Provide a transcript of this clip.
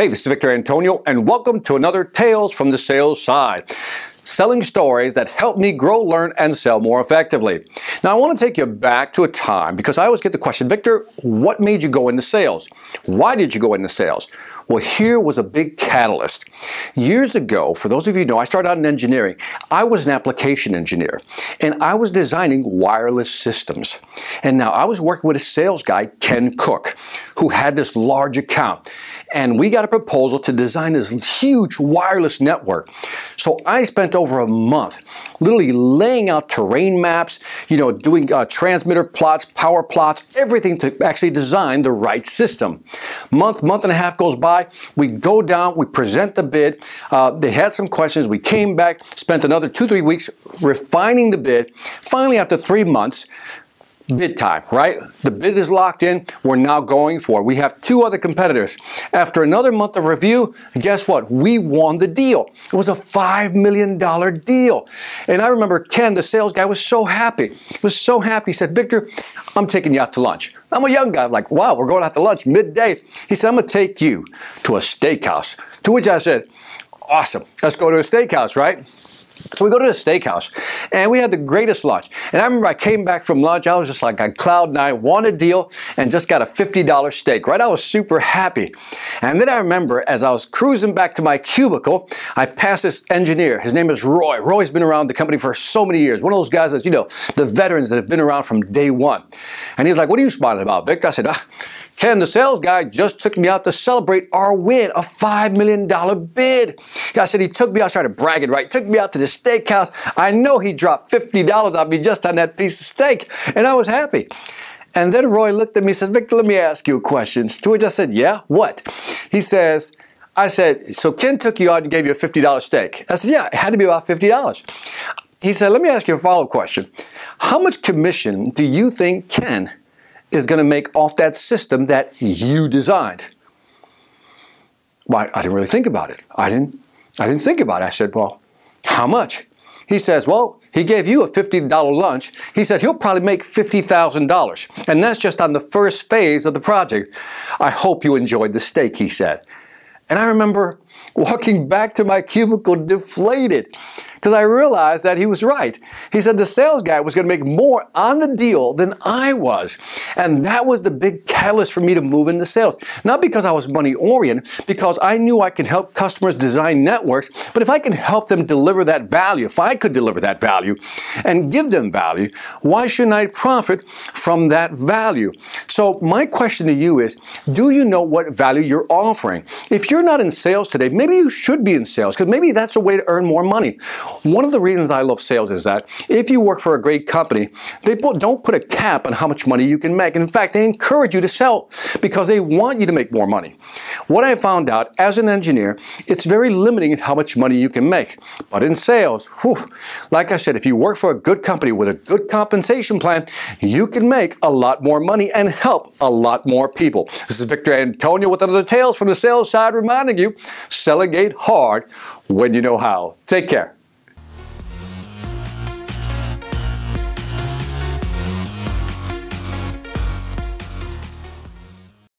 Hey, this is Victor Antonio, and welcome to another Tales from the Sales Side. Selling stories that help me grow, learn, and sell more effectively. Now, I want to take you back to a time because I always get the question, Victor, what made you go into sales? Why did you go into sales? Well, here was a big catalyst. Years ago, for those of you who know, I started out in engineering. I was an application engineer, and I was designing wireless systems. And now I was working with a sales guy, Ken Cook, who had this large account. And we got a proposal to design this huge wireless network. So I spent over a month literally laying out terrain maps, doing transmitter plots, power plots, everything to actually design the right system. Month and a half goes by. We go down, we present the bid. They had some questions. We came back, spent another 2-3 weeks refining the bid. Finally, after 3 months, bid time, right? The bid is locked in. We're now going for it. We have 2 other competitors. After another month of review, guess what? We won the deal. It was a $5 million deal. And I remember Ken, the sales guy, was so happy. He was so happy. He said, Victor, I'm taking you out to lunch. I'm a young guy. I'm like, wow, we're going out to lunch midday. He said, I'm going to take you to a steakhouse. To which I said, awesome. Let's go to a steakhouse, right? So we go to the steakhouse, and we had the greatest lunch. And I remember I came back from lunch, I was just like on cloud 9, won a deal, and just got a $50 steak, right? I was super happy. And then I remember as I was cruising back to my cubicle, I passed this engineer. His name is Roy. Roy's been around the company for so many years. One of those guys that, the veterans that have been around from day one. And he's like, what are you smiling about, Victor? I said, Ken, the sales guy, just took me out to celebrate our win, a $5 million bid. I said, he took me out, started bragging, right? He took me out to the steakhouse. I know he dropped $50 on me just on that piece of steak. And I was happy. And then Roy looked at me and said, Victor, let me ask you a question. To which I said, yeah, what? I said, so Ken took you out and gave you a $50 steak. I said, yeah, it had to be about $50. He said, let me ask you a follow-up question. How much commission do you think Ken is going to make off that system that you designed? Well, I didn't really think about it. I didn't think about it. I said, well, how much? He says, well, he gave you a $50 lunch. He said he'll probably make $50,000. And that's just on the first phase of the project. I hope you enjoyed the steak, he said. And I remember walking back to my cubicle deflated because I realized that he was right. He said the sales guy was going to make more on the deal than I was. And that was the big catalyst for me to move into sales. Not because I was money oriented, because I knew I could help customers design networks, but if I can help them deliver that value, if I could deliver that value and give them value, why shouldn't I profit from that value? So my question to you is, do you know what value you're offering? If you're not in sales today, maybe you should be in sales because maybe that's a way to earn more money. One of the reasons I love sales is that if you work for a great company, they don't put a cap on how much money you can make. And in fact, they encourage you to sell because they want you to make more money. What I found out as an engineer, it's very limiting in how much money you can make. But in sales, like I said, if you work for a good company with a good compensation plan, you can make a lot more money and help a lot more people. This is Victor Antonio with another Tales from the Sales Side reminding you, selling ain't hard when you know how. Take care.